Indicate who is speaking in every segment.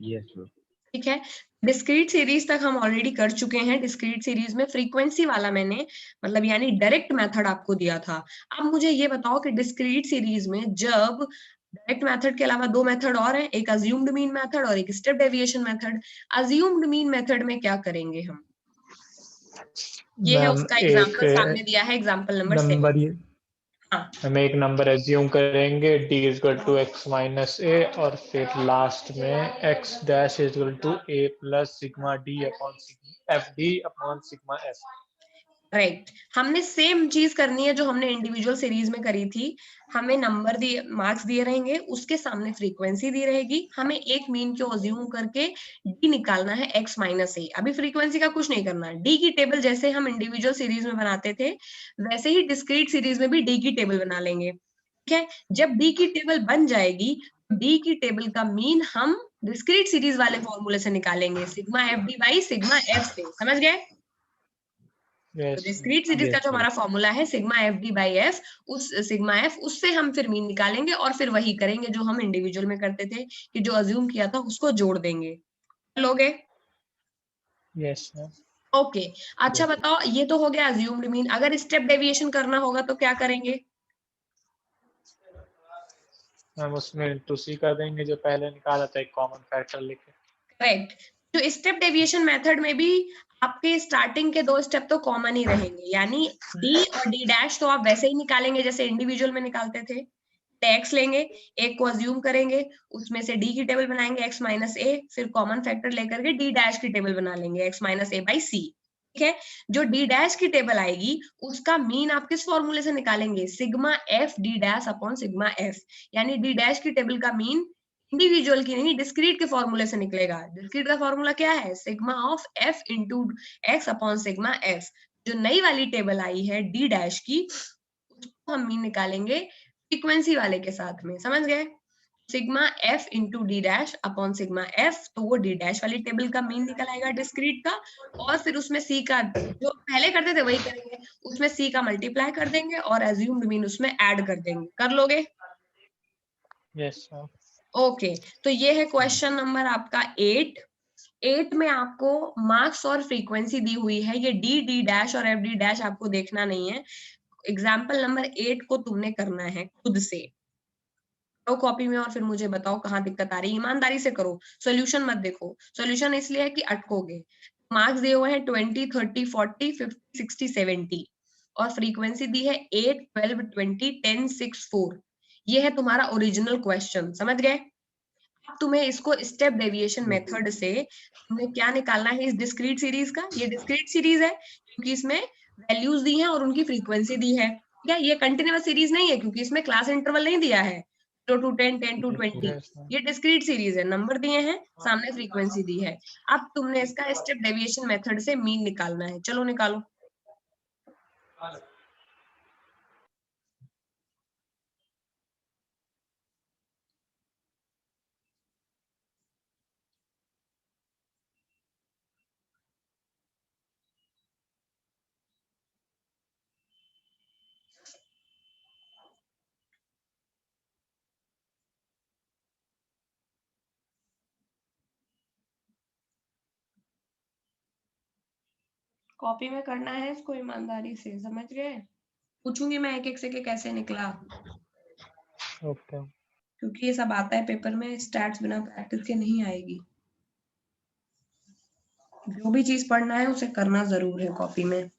Speaker 1: Yes sir.
Speaker 2: ठीक है, discrete series तक हम ऑलरेडी कर चुके हैं। डिस्क्रीट सीरीज में फ्रीक्वेंसी वाला मैंने मतलब यानी डायरेक्ट मेथड आपको दिया था। अब मुझे ये बताओ कि डिस्क्रीट सीरीज में जब डायरेक्ट मेथड के अलावा दो मेथड और हैं, एक अज्यूम्ड मीन मेथड और एक step deviation method. Assumed mean method में क्या करेंगे हम? ये है उसका एग्जांपल सामने दिया है, एग्जांपल नंबर 7। हाँ,
Speaker 3: हमें एक नंबर एज्यूम करेंगे d equal to x minus A, और फिर लास्ट में x dash equal to a plus sigma d upon F D upon sigma F.
Speaker 2: Right. हमने सेम चीज करनी है जो हमने इंडिविजुअल सीरीज में करी थी। हमें नंबर दिए, मार्क्स दिए रहेंगे, उसके सामने फ्रीक्वेंसी दी रहेगी, हमें एक मीन को अज्यूम करके डी निकालना है x माइनस ए। अभी फ्रीक्वेंसी का कुछ नहीं करना। डी की टेबल जैसे हम इंडिविजुअल सीरीज में बनाते थे वैसे ही डिस्क्रीट सीरीज में भी डी की टेबल बना लेंगे। ठीक है, जब डी की टेबल बन जाएगी डी की टेबल का मीन हम डिस्क्रीट सीरीज वाले फॉर्मूले से निकालेंगे, sigma F D by sigma F से। समझ गए? तो डिस्क्रीट सीरीज का जो हमारा फॉर्मूला है sigma F D by F, उस सिग्मा एफ उससे हम फिर मीन निकालेंगे और फिर वही करेंगे जो हम इंडिविजुअल में करते थे कि जो अज्यूम किया था उसको जोड़ देंगे। लोगे?
Speaker 3: Yes
Speaker 2: okay. अच्छा बताओ, ये तो हो गया अज्यूम्ड मीन। अगर स्टेप डेविएशन करना होगा तो क्या करेंगे?
Speaker 3: हम उसमें टू सी कर देंगे जो पहले निकाला था, एक कॉमन फैक्टर लेके।
Speaker 2: करेक्ट। तो स्टेप डेविएशन मेथड में भी आपके स्टार्टिंग के दो स्टेप तो कॉमन ही रहेंगे, यानी डी और डी डैश तो आप वैसे ही निकालेंगे जैसे इंडिविजुअल में निकालते थे। एक्स लेंगे, एक को अज्यूम करेंगे, उसमें से डी की टेबल बनाएंगे एक्स माइनस ए, फिर कॉमन फैक्टर लेकर के डी डैश की टेबल बना लेंगे एक्स माइनस ए बाई सी। ठीक है, जो डी डैश की टेबल आएगी उसका मीन आप किस फॉर्मूले से निकालेंगे? Sigma F D dash upon sigma F. यानी डी डैश की टेबल का मीन इंडिविजुअल की नहीं डिस्क्रीट के फॉर्मूले से निकलेगा। डिस्क्रीट का फॉर्मूला क्या है? Sigma of F into x upon sigma F. जो नई वाली टेबल आई है डी डैश की, उसको हम मीन निकालेंगे फ्रीक्वेंसी वाले के साथ में। समझ गए? Sigma F into D dash upon sigma F, तो वो डी डैश वाली टेबल का मीन निकल आएगा डिस्क्रीट का, और फिर उसमें सी का जो पहले करते थे वही करेंगे, उसमें सी का मल्टीप्लाई कर देंगे और एज्यूम्ड मीन उसमें ऐड कर देंगे। कर लोगे?
Speaker 3: Yes
Speaker 2: okay. तो ये है क्वेश्चन नंबर आपका 8 में आपको मार्क्स और फ्रीक्वेंसी दी हुई है। ये डी डी डैश और एफ डी डैश आपको देखना नहीं है। एग्जाम्पल नंबर 8 को तुमने करना है खुद से। तो कॉपी में और फिर मुझे बताओ कहाँ दिक्कत आ रही है। ईमानदारी से करो, सॉल्यूशन मत देखो। सॉल्यूशन इसलिए है कि अटकोगे। मार्क्स दिए हुए हैं 20, 30, 40, 50, 60, 70 और फ्रीक्वेंसी दी है 8, 12, 20, 10, 6, 4। ये है तुम्हारा ओरिजिनल क्वेश्चन। समझ गए? अब तुम्हें इसको स्टेप डेविएशन मेथड से तुम्हें क्या निकालना है? इस डिस्क्रीट सीरीज का, ये डिस्क्रीट सीरीज है क्योंकि इसमें वैल्यूज दी हैं और उनकी फ्रीक्वेंसी दी है। ठीक है, ये कंटिन्यूअस सीरीज नहीं है क्योंकि इसमें क्लास इंटरवल नहीं दिया है 0 to 10, 10 to 20। ये डिस्क्रीट सीरीज है, नंबर दिए हैं, सामने फ्रीक्वेंसी दी है। अब तुमने इसका स्टेप डेविएशन मेथड से मीन निकालना है। चलो निकालो। कॉपी में करना है इसको ईमानदारी से। समझ गए? पूछूंगी मैं एक एक से कि कैसे निकला,
Speaker 3: ओके।
Speaker 2: क्योंकि ये सब आता है पेपर में। स्टैट्स बिना प्रैक्टिस के नहीं आएगी। जो भी चीज पढ़ना है उसे करना जरूर है कॉपी में।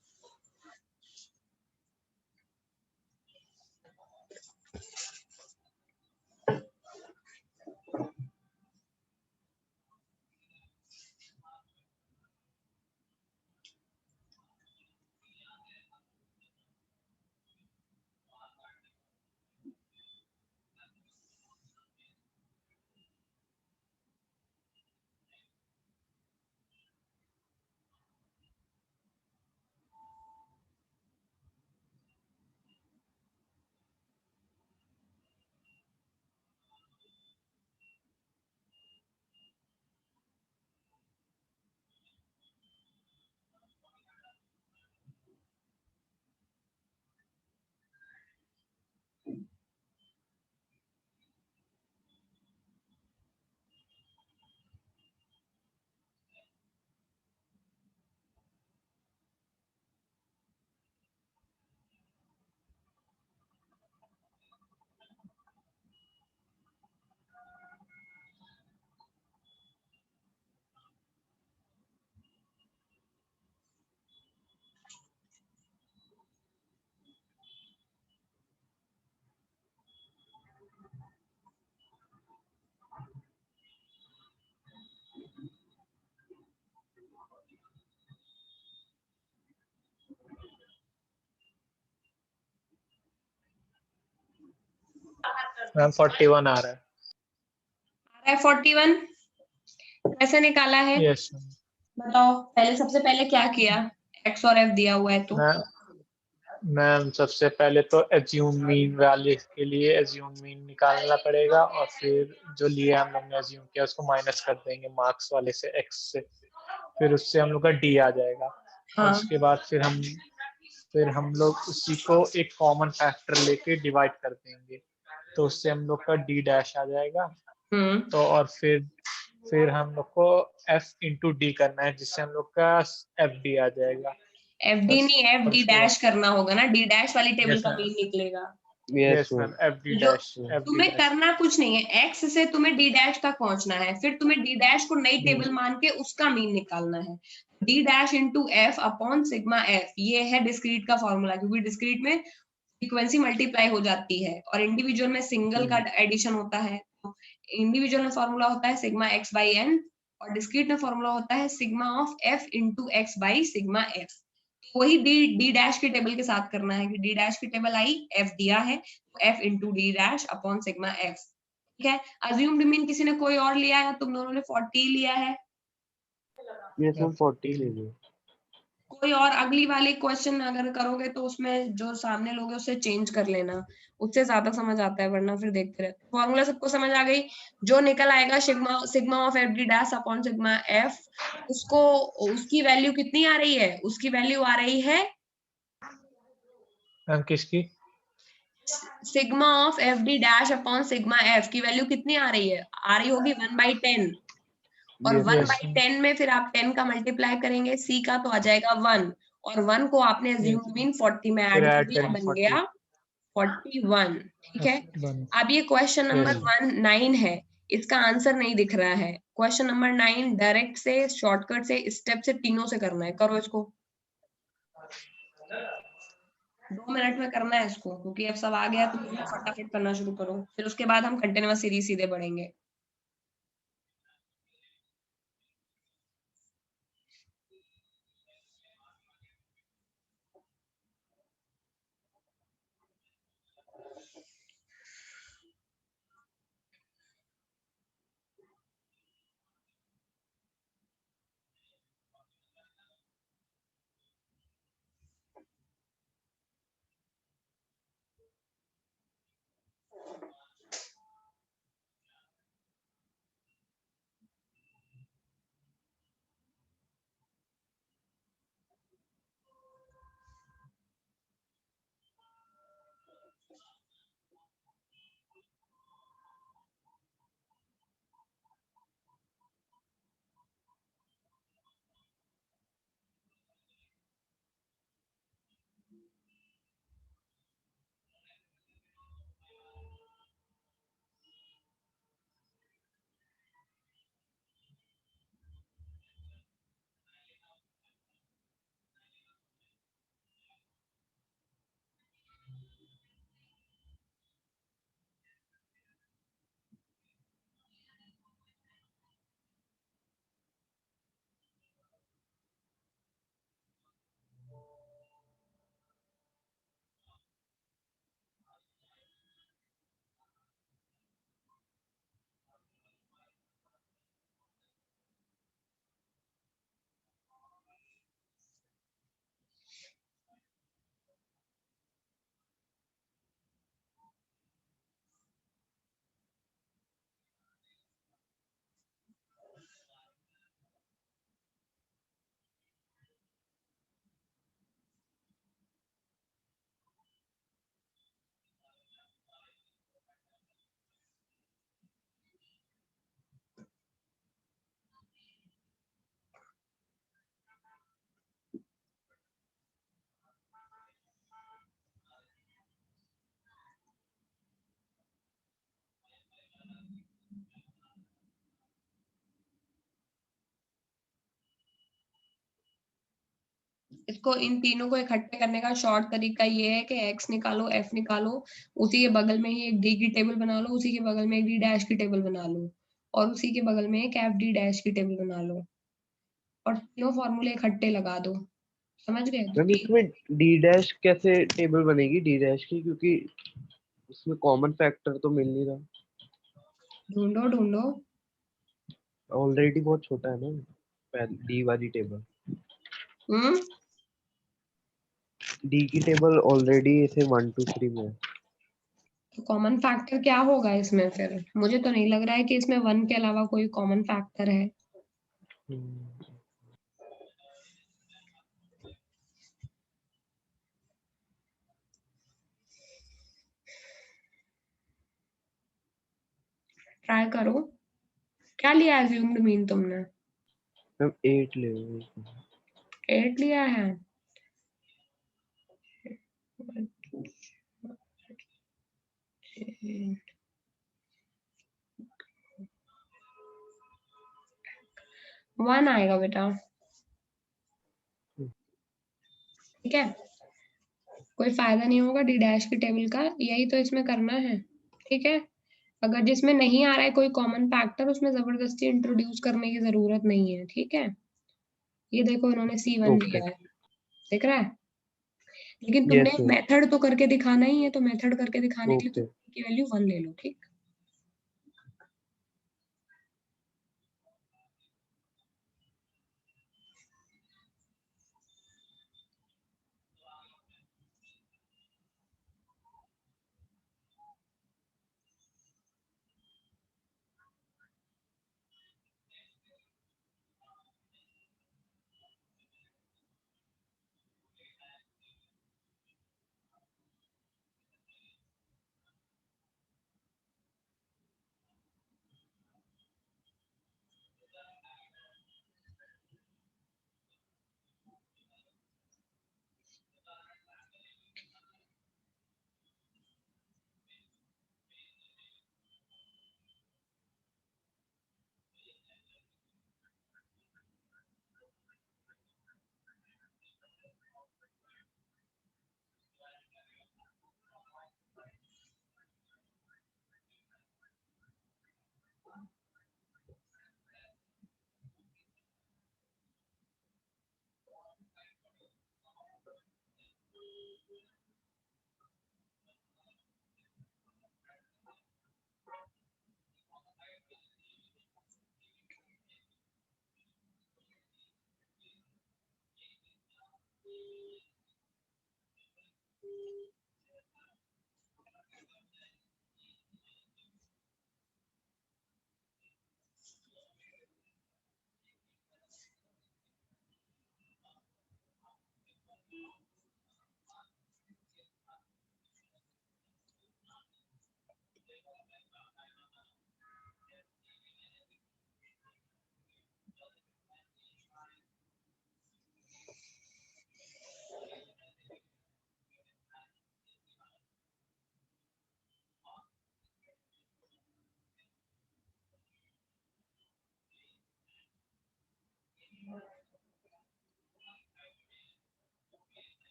Speaker 3: मैम 41 आ रहा है।
Speaker 2: 41 कैसे निकाला है?
Speaker 3: यस
Speaker 2: बताओ, पहले सबसे पहले क्या किया? एक्स और एफ दिया हुआ है तो
Speaker 3: मैम सबसे पहले तो एज्यूम मीन वाले के लिए एज्यूम मीन निकालना पड़ेगा, और फिर जो लिया हम लोग ने एज्यूम किया उसको माइनस कर देंगे मार्क्स वाले से, एक्स से, फिर उससे हम लोग का डी आ जाएगा। और
Speaker 2: हाँ।
Speaker 3: उसके बाद फिर हम लोग उसी को एक कॉमन फैक्टर लेके डिवाइड कर देंगे, तो उससे हम लोग का डी डैश आ जाएगा। तो और फिर हम लोग को एफ इंटू डी करना है, जिससे हम लोग का एफ डी आ जाएगा।
Speaker 2: एफ डी नहीं, एफ
Speaker 3: और
Speaker 2: डी
Speaker 3: उसके
Speaker 2: डैश
Speaker 3: बाद
Speaker 2: करना होगा ना, डी डैश वाली टेबल
Speaker 3: यस
Speaker 2: का
Speaker 3: मैम,
Speaker 2: मीन निकलेगा।
Speaker 3: यस मैम, एफ डी
Speaker 2: जो
Speaker 3: डैश, एफ डी
Speaker 2: तुम्हें
Speaker 3: डैश।
Speaker 2: करना कुछ नहीं है, एक्स से तुम्हें डी डैश तक पहुंचना है, फिर तुम्हें डी डैश को नई टेबल मान के उसका मीन निकालना है। D dash into F upon sigma F, ये है डिस्क्रीट का फॉर्मूला, क्योंकि डिस्क्रीट में फ्रीक्वेंसी मल्टीप्लाई हो जाती है और इंडिविजुअल में सिंगल का एडिशन होता है। इंडिविजुअल में फॉर्मूला होता है सिग्मा एक्स बाई एन, और डिस्क्रीट में फॉर्मूला होता है sigma of F into x by sigma F. वही डी डैश की टेबल के साथ करना है कि डी डैश की टेबल आई, एफ दिया है तो F into D dash upon sigma F. ठीक है, अज्यूम्ड मीन किसी ने कोई और लिया है? तुम दोनों ने 40 लिया है।
Speaker 1: यस मैम 40 ले लो।
Speaker 2: कोई और अगली वाली क्वेश्चन अगर करोगे तो उसमें जो सामने लोग हैं उससे चेंज कर लेना, उससे ज्यादा समझ आता है, वरना फिर देखते रहते। फॉर्मूला सबको समझ आ गई? जो निकल आएगा sigma sigma of F D dash upon sigma F, उसको उसकी वैल्यू कितनी आ रही है? उसकी वैल्यू आ रही है
Speaker 3: मैम किसकी?
Speaker 2: Sigma of F D dash upon sigma F की वैल्यू कितनी आ रही है? आ रही होगी 1/10, और 1/10 में फिर आप 10 का मल्टीप्लाई करेंगे सी का तो आ जाएगा 1, और 1 को आपने अज्यूम मीन 40 में ऐड कर दिया, बन गया 41। ठीक है, अब ये क्वेश्चन नंबर 9 है, इसका आंसर नहीं दिख रहा है। क्वेश्चन नंबर 9 डायरेक्ट से, शॉर्टकट से, स्टेप से, तीनों से करना है। करो इसको, 2 मिनट में करना है इसको, क्योंकि अब सब आ गया तो फटाफट करना शुरू करो, फिर उसके बाद हम कंटिन्यूअस सीरीज सीधे बढ़ेंगे। इसको, इन तीनों को इकट्ठे करने का शॉर्ट तरीका ये है कि x निकालो, f निकालो, उसी के बगल में ही एक d की टेबल बना लो, उसी के बगल में एक d डैश की टेबल बना लो, और उसी के बगल में एक f d डैश की टेबल बना लो, और तीनों फॉर्मूले इकट्ठे लगा दो। समझ गए?
Speaker 1: मैम इसमें डी डैश कैसे टेबल बनेगी डी डैश की, क्योंकि इसमें कॉमन फैक्टर तो मिल नहीं रहा।
Speaker 2: ढूंढो ढूंढो।
Speaker 1: ऑलरेडी बहुत छोटा है ना डी वाली टेबल। डी की टेबल ऑलरेडी इसे 1 2 3 में है।
Speaker 2: तो कॉमन फैक्टर क्या होगा इसमें फिर? मुझे तो नहीं लग रहा है कि इसमें 1 के अलावा कोई कॉमन फैक्टर है। ट्राई करो। क्या लिया अज्यूम्ड मीन तुमने?
Speaker 1: मैम 8 ले लो।
Speaker 2: 8 लिया है। वन आएगा बेटा। ठीक है, कोई फायदा नहीं होगा डी डैश की टेबल का, यही तो इसमें करना है। ठीक है, अगर जिसमें नहीं आ रहा है कोई कॉमन फैक्टर, उसमें जबरदस्ती इंट्रोड्यूस करने की जरूरत नहीं है। ठीक है, ये देखो इन्होंने C1
Speaker 1: ओके।
Speaker 2: दिया है, दिख रहा है? लेकिन तुमने
Speaker 1: यस
Speaker 2: मेथड तो करके दिखाना ही है, तो मेथड करके दिखाने के लिए
Speaker 1: ओके।
Speaker 2: तुम की वैल्यू 1 ले लो। ठीक,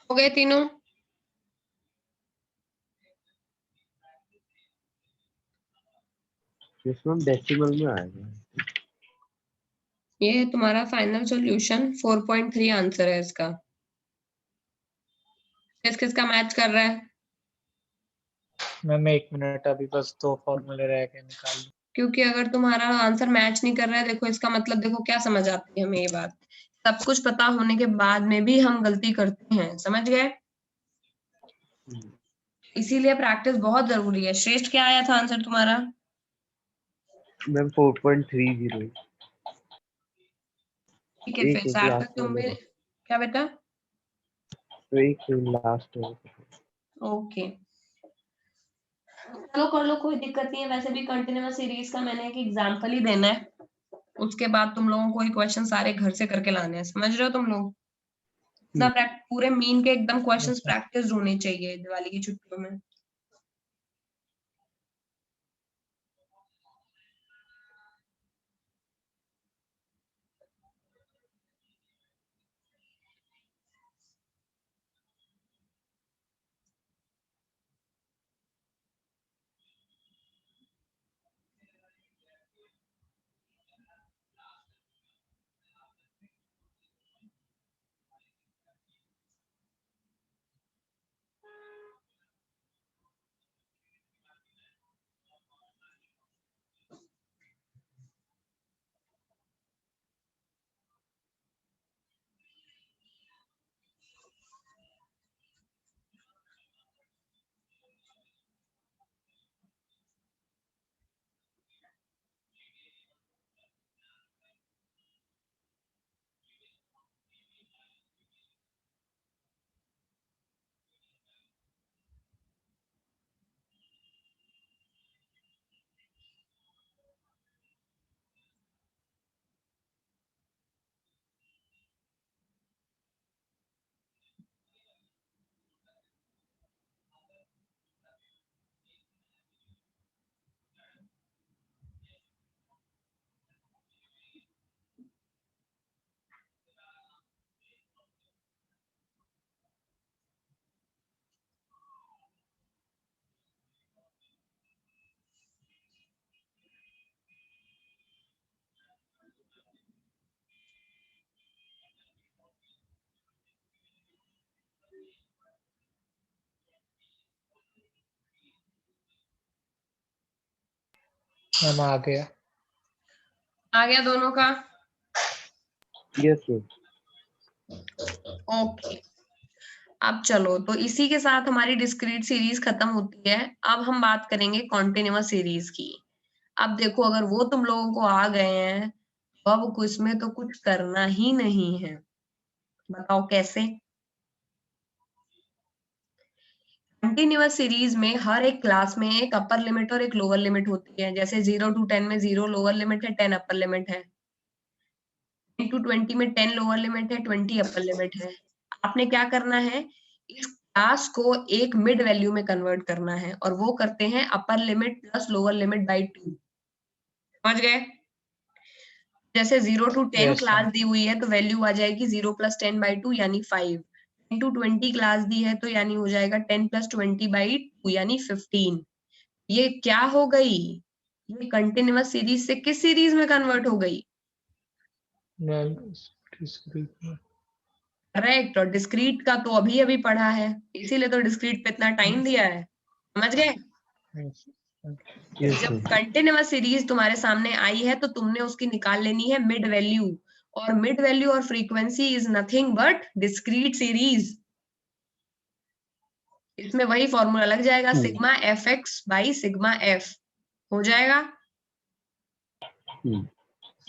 Speaker 2: हो गए तीनों?
Speaker 1: इसमें डेसिमल में आएगा।
Speaker 2: ये तुम्हारा फाइनल सॉल्यूशन 4.3 आंसर है इसका। किस किस का मैच कर रहा है?
Speaker 3: मैम 1 मिनट, अभी बस 2 फॉर्मूले रह गए निकाल लूं।
Speaker 2: क्योंकि अगर तुम्हारा आंसर मैच नहीं कर रहा है, देखो इसका मतलब, देखो क्या समझ आती है हमें ये बात, सब कुछ पता होने के बाद में भी हम गलती करते हैं, समझ गए? इसीलिए प्रैक्टिस बहुत जरूरी है। श्रेष्ठ, क्या आया था आंसर तुम्हारा?
Speaker 1: मैम 4.30।
Speaker 2: ठीक है, फिर
Speaker 1: एक
Speaker 2: सार्थक
Speaker 1: लास्ट
Speaker 2: तुम
Speaker 1: वाले
Speaker 2: भी
Speaker 1: का।
Speaker 2: क्या बेटा?
Speaker 1: एक लास्ट है।
Speaker 2: ओके, चलो कर लो, कोई दिक्कत नहीं है। वैसे भी कंटिन्यूअस सीरीज का मैंने एक एग्जांपल ही देना है, उसके बाद तुम लोगों को ये क्वेश्चन सारे घर से करके लाने हैं, समझ रहे हो तुम लोग? इतना पूरे मीन के एकदम क्वेश्चंस प्रैक्टिस होने चाहिए दिवाली की छुट्टियों में।
Speaker 3: आ गया।
Speaker 2: आ गया दोनों का?
Speaker 1: Yes sir.
Speaker 2: ओके, अब चलो, तो इसी के साथ हमारी डिस्क्रीट सीरीज खत्म होती है। अब हम बात करेंगे कॉन्टिन्यूअस सीरीज की। अब देखो, अगर वो तुम लोगों को आ गए हैं तो अब इसमें तो कुछ करना ही नहीं है। बताओ कैसे? कंटिन्यूअस सीरीज में हर एक क्लास में एक अपर लिमिट और एक लोअर लिमिट होती है। जैसे 0 to 10 में 0 लोअर लिमिट है, 10 अपर लिमिट है। 10 to 20 में 10 लोअर लिमिट है, 20 अपर लिमिट है। आपने क्या करना है, इस क्लास को एक मिड वैल्यू में कन्वर्ट करना है, और वो करते हैं upper limit plus lower limit by 2। समझ गए? जैसे 0 to 10 क्लास दी हुई है तो वैल्यू आ जाएगी 0 plus 10 by 2 यानी 5। 10 to 20 क्लास दी है तो यानी हो जाएगा 10 plus 20 by 2 यानी 15। ये क्या हो गई? ये कंटिन्यूअस सीरीज से किस सीरीज में कन्वर्ट हो गई? करेक्ट। और डिस्क्रीट का तो अभी अभी पढ़ा है, इसीलिए तो डिस्क्रीट पे इतना टाइम दिया है। समझ गए? जब कंटिन्यूअस सीरीज तुम्हारे सामने आई है तो तुमने उसकी निकाल लेनी है मिड वैल्यू, और मिड वैल्यू और frequency is nothing but discrete series. इसमें वही फॉर्मूला लग जाएगा, sigma F x by sigma F हो जाएगा।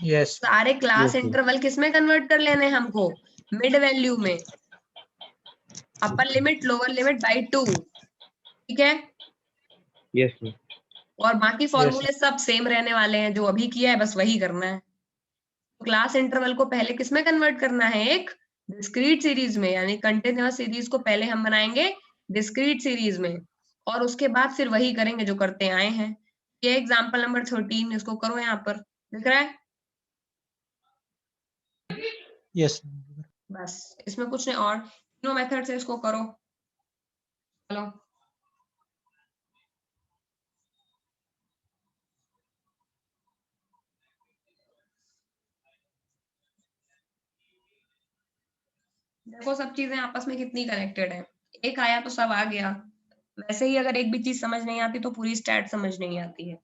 Speaker 3: यस।
Speaker 2: सारे क्लास इंटरवल किस में कन्वर्ट कर लेने हमको? मिड वैल्यू में, upper limit lower limit by 2। ठीक है?
Speaker 1: Yes sir.
Speaker 2: और बाकी फॉर्मूले सब सेम रहने वाले हैं, जो अभी किया है बस वही करना है। क्लास इंटरवल को पहले किस में कन्वर्ट करना है? एक डिस्क्रीट सीरीज में, यानी कंटिन्यूअस सीरीज को पहले हम बनाएंगे डिस्क्रीट सीरीज में, और उसके बाद फिर वही करेंगे जो करते आए हैं। ये एग्जांपल नंबर 13, इसको करो, यहाँ पर दिख रहा है?
Speaker 3: यस।
Speaker 2: बस, इसमें कुछ नहीं, और तीनों मेथड से इसको करो। चलो, देखो सब चीजें आपस में कितनी कनेक्टेड है। एक आया तो सब आ गया। वैसे ही अगर एक भी चीज समझ नहीं आती तो पूरी स्टैट समझ नहीं आती है।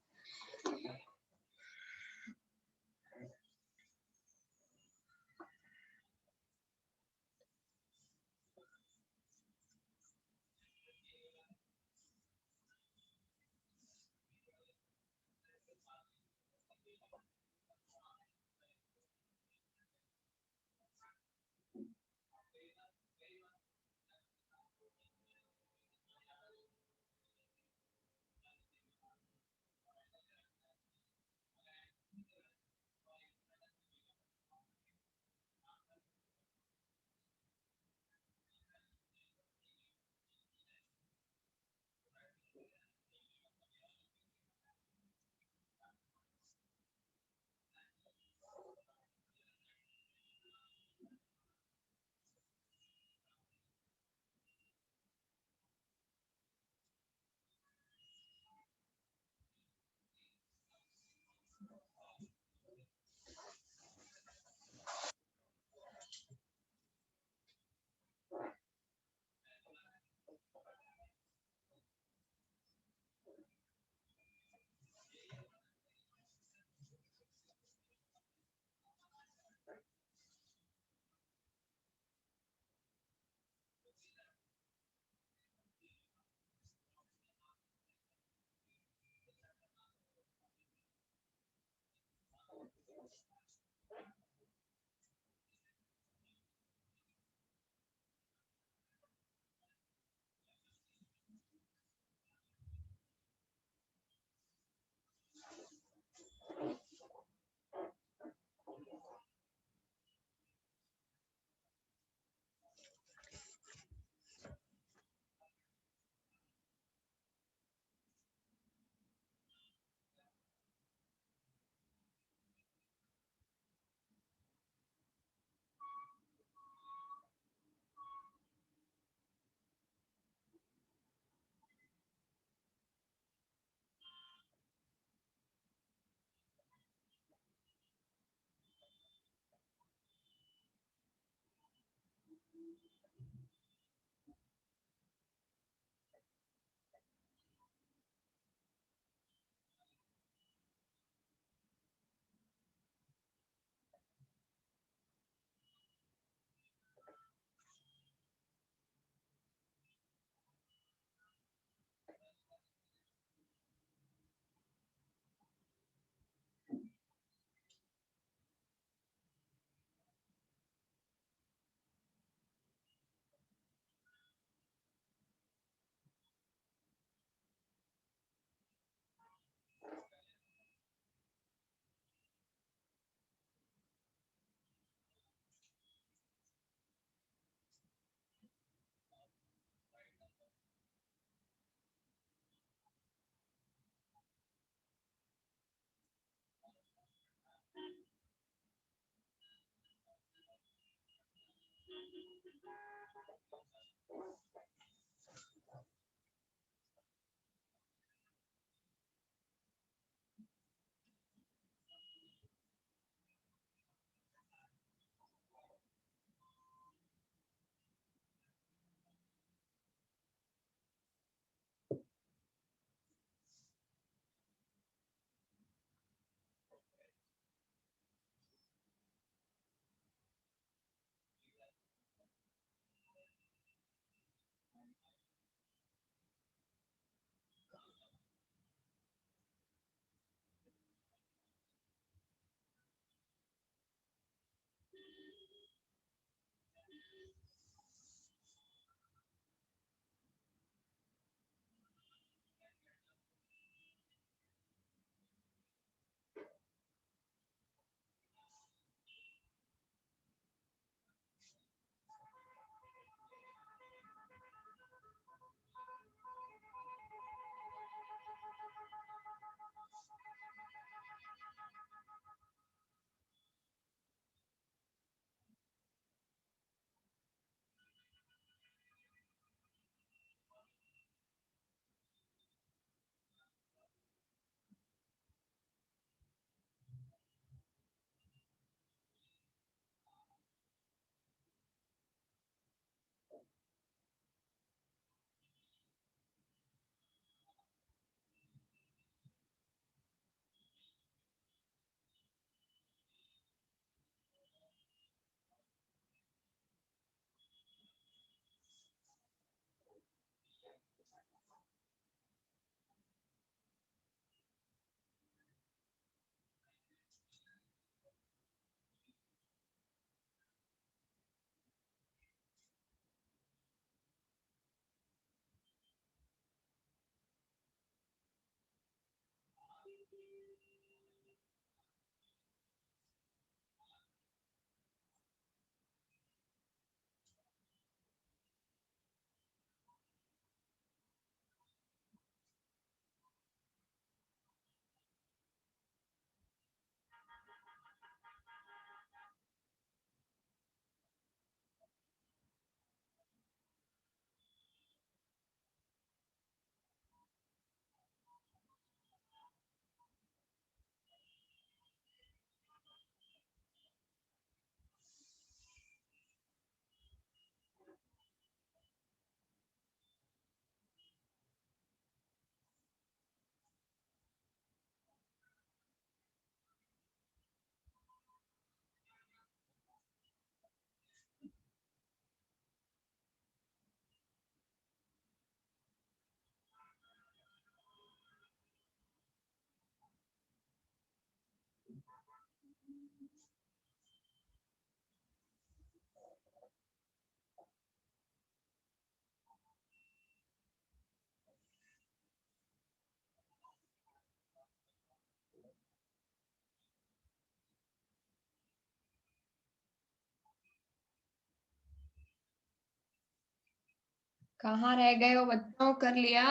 Speaker 2: कहाँ रह गए हो बच्चों, कर लिया?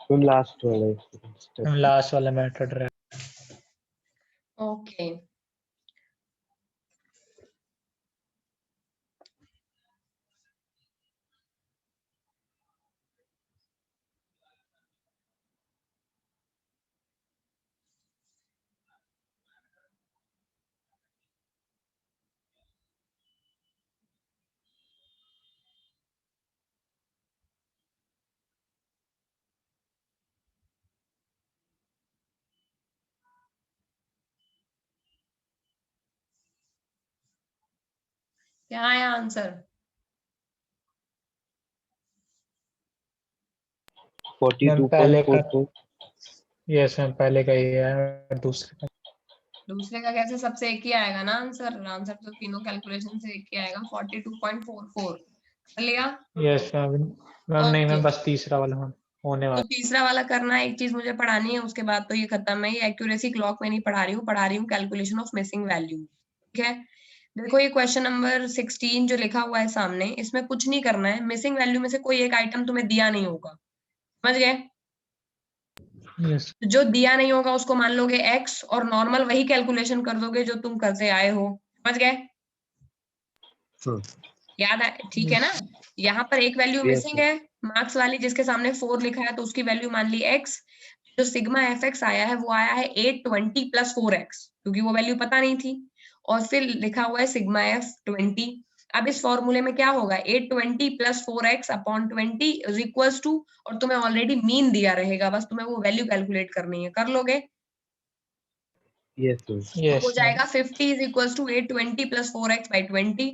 Speaker 1: तो लास्ट वाला step.
Speaker 3: हम लास्ट वाला मेथड रहे।
Speaker 2: ओके, क्या आया आंसर?
Speaker 1: 42.44।
Speaker 3: यस मैम, पहले का ही है, दूसरे का
Speaker 2: कैसे सबसे एक ही आएगा ना आंसर? आंसर तो तीनों कैलकुलेशन से एक ही आएगा, 42.44 कर लिया।
Speaker 3: Yes ma'am. नहीं मैम, बस तीसरा वाला होने
Speaker 2: तो
Speaker 3: वाला।
Speaker 2: तीसरा वाला करना है, एक चीज मुझे पढ़ानी है, उसके बाद तो ये खत्म है। ये एक्यूरेसी क्लॉक में नहीं पढ़ा रही हूँ कैलकुलेशन ऑफ मिसिंग वैल्यू। ठीक है, देखो ये क्वेश्चन नंबर 16 जो लिखा हुआ है सामने, इसमें कुछ नहीं करना है। मिसिंग वैल्यू में से कोई एक आइटम तुम्हें दिया नहीं होगा, समझ गए?
Speaker 3: यस।
Speaker 2: जो दिया नहीं होगा उसको मान लोगे x, और नॉर्मल वही कैलकुलेशन कर दोगे जो तुम करते आए हो, समझ गए? याद है? ठीक है ना? यहाँ पर एक वैल्यू मिसिंग है, मार्क्स वाली, जिसके सामने 4 लिखा है, तो उसकी वैल्यू मान ली x। जो सिग्मा fx आया है वो आया है 820 प्लस 4x, क्योंकि वो वैल्यू पता नहीं थी। और फिर लिखा हुआ है सिग्मा f 20। अब इस फॉर्मूले में क्या होगा? 820 plus 4x upon 20 is equals to, और तुम्हें ऑलरेडी मीन दिया रहेगा, बस तुम्हें वो वैल्यू कैलकुलेट करनी है। कर लोगे? हो जाएगा 50 is equals to 820 plus 4x by 20।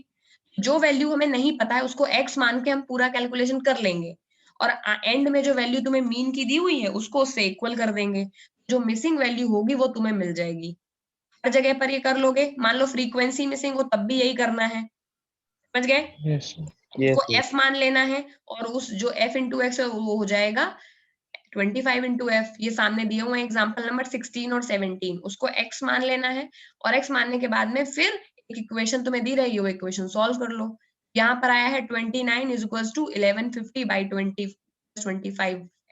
Speaker 2: जो वैल्यू हमें नहीं पता है उसको x मान के हम पूरा कैलकुलेशन कर लेंगे, और एंड में जो वैल्यू तुम्हें मीन की दी हुई है उसको उससे इक्वल कर देंगे। जो मिसिंग वैल्यू होगी वो तुम्हें मिल जाएगी। हर जगह पर ये कर लोगे। मान लो फ्रीक्वेंसी मिसिंग हो तब भी यही करना है, समझ गए? इसको f मान लेना है, और उस जो f इंटू एक्स है वो हो जाएगा 25 इंटू एफ। ये सामने दिए हुए एग्जाम्पल नंबर 16 और 17, उसको x मान लेना है, और x मानने के बाद में फिर एक इक्वेशन तुम्हें दी रही है, वो इक्वेशन सॉल्व कर लो। यहाँ पर आया है 29 is equals to 1150 by 25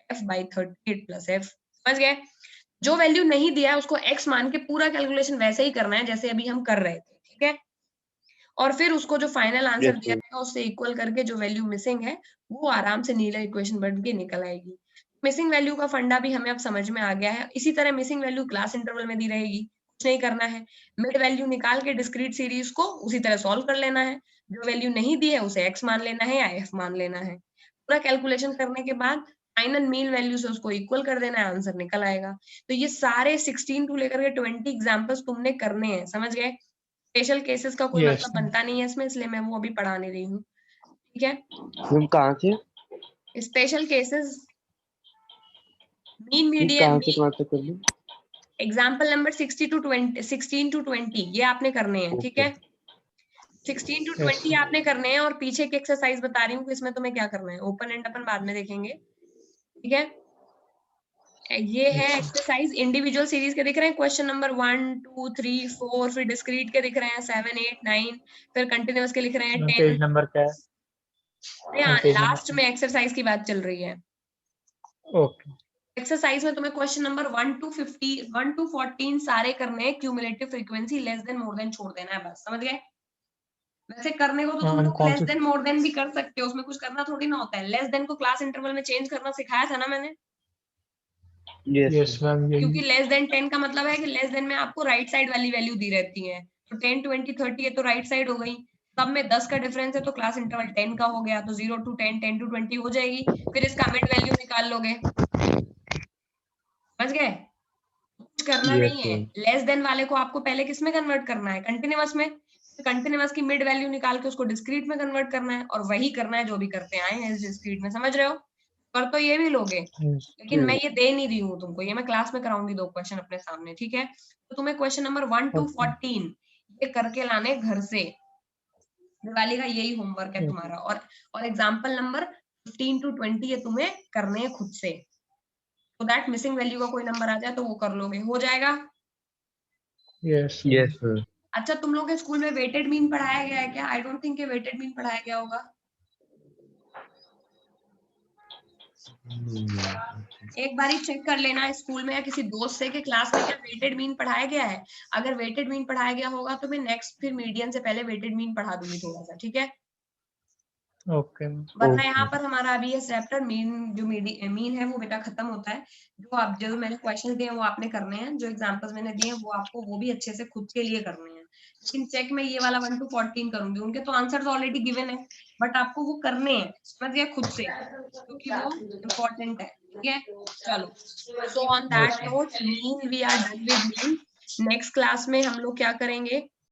Speaker 2: f by 38 plus f, समझ गए? जो वैल्यू नहीं दिया है उसको x मान के पूरा कैलकुलेशन वैसे ही करना है जैसे अभी हम कर रहे थे, ठीक है? और फिर उसको जो फाइनल आंसर दिया जाएगा उससे इक्वल करके जो वैल्यू मिसिंग है वो आराम से नीला इक्वेशन बन के निकल आएगी। मिसिंग वैल्यू का फंडा भी हमें अब समझ में आ गया है। इसी तरह मिसिंग वैल्यू क्लास इंटरवल में दी रहेगी, कुछ नहीं करना है। मिड वैल्यू निकाल के डिस्क्रीट सीरीज को उसी तरह सॉल्व कर लेना है। जो वैल्यू नहीं दी है उसे x मान लेना है या f मान लेना है। पूरा कैलकुलेशन करने के बाद फाइनल मीन वैल्यू से उसको इक्वल कर देना है, आंसर निकल आएगा। तो ये सारे 16 टू लेकर के 20 एग्जाम्पल्स तुमने करने हैं, समझ गए? स्पेशल केसेस का कोई मतलब बनता नहीं है इसमें, इसलिए मैं वो अभी पढ़ा नहीं रही हूँ, ठीक है?
Speaker 1: तुम कहाँ से?
Speaker 2: स्पेशल केसेस मीन मीडियन
Speaker 1: कहाँ से तुम्हारे कर ली?
Speaker 2: एग्जाम्पल नंबर 16 टू 20 ये आपने करने हैं, ठीक है? 16 टू 20 आपने करने हैं, और पीछे की एक्सरसाइज बता रही हूँ कि इसमें तुम्हें क्या करना है। ओपन एंड अपन बाद में देखेंगे, ठीक है? ये है एक्सरसाइज। इंडिविजुअल सीरीज के दिख रहे हैं क्वेश्चन नंबर 1 2 3 4, फिर डिस्क्रीट के दिख रहे हैं 7 8 9, फिर कंटिन्यूअस के लिख रहे हैं 10।
Speaker 3: पेज नंबर क्या है?
Speaker 2: लास्ट में एक्सरसाइज की बात चल रही है।
Speaker 3: ओके।
Speaker 2: एक्सरसाइज में तुम्हें क्वेश्चन नंबर 1 टू 14 सारे करने हैं। Cumulative frequency less than more than छोड़ देना है, बस, समझ गए? वैसे करने को तो तुम लोग लेस देन मोर देन भी कर सकते हो, उसमें कुछ करना थोड़ी ना होता है। लेस देन को क्लास इंटरवल में चेंज करना सिखाया था ना मैंने।
Speaker 3: Yes ma'am.
Speaker 2: क्योंकि लेस देन 10 का मतलब है कि लेस देन में आपको राइट साइड वाली वैल्यू दी रहती है। तो 10 20 30 है तो राइट साइड हो गई। सब में 10 का डिफरेंस है तो क्लास इंटरवल 10 का हो गया, तो 0 टू 10 10 टू 20 हो जाएगी। फिर इसका मिड वैल्यू निकाल लोगे, समझ गए? कुछ करना नहीं है। लेस देन वाले को आपको पहले किस में कन्वर्ट करना है? कंटिन्यूअस में। कंटिन्यूअस की मिड वैल्यू निकाल के उसको डिस्क्रीट में कन्वर्ट करना है, और वही करना है जो भी करते आए हैं डिस्क्रीट में, समझ रहे हो? कर तो ये भी लोगे, लेकिन मैं ये दे नहीं रही हूँ तुमको, ये मैं क्लास में कराऊंगी 2 क्वेश्चन अपने सामने, ठीक है? तो तुम्हें क्वेश्चन नंबर 1 टू 14 ये करके लाने घर से। दिवाली का यही होमवर्क है तुम्हारा। और एग्जाम्पल नंबर 15 टू 20 ये तुम्हें करने हैं खुद से, तो दैट मिसिंग वैल्यू का कोई नंबर आ जाए तो वो कर लोगे, हो जाएगा?
Speaker 3: Yes
Speaker 1: sir.
Speaker 2: अच्छा, तुम लोग के स्कूल में वेटेड मीन पढ़ाया गया है क्या? आई डोंट थिंक ये वेटेड मीन पढ़ाया गया होगा। एक बार चेक कर लेना स्कूल में या किसी दोस्त से कि क्लास में क्या वेटेड मीन पढ़ाया गया है। अगर वेटेड मीन पढ़ाया गया होगा तो मैं नेक्स्ट फिर मीडियन से पहले वेटेड मीन पढ़ा दूंगी थोड़ा सा, ठीक है?
Speaker 3: ओके।
Speaker 2: वरना यहाँ पर हमारा अभी ये चैप्टर मीन जो मीन है वो बेटा खत्म होता है। जो मैंने क्वेश्चन दिए वो आपने करने हैं, जो एग्जांपल्स मैंने दिए वो आपको वो भी अच्छे से खुद के लिए करने हैं। लेकिन चेक में ये वाला 1 टू 14 करूंगी, उनके तो आंसर्स ऑलरेडी गिवन है, बट आपको वो करने हैं, समझ गया, खुद से, क्योंकि वो इम्पोर्टेंट है, ठीक है? चलो, so on that note mean we are done with mean. Next class में हम लोग क्या करेंगे?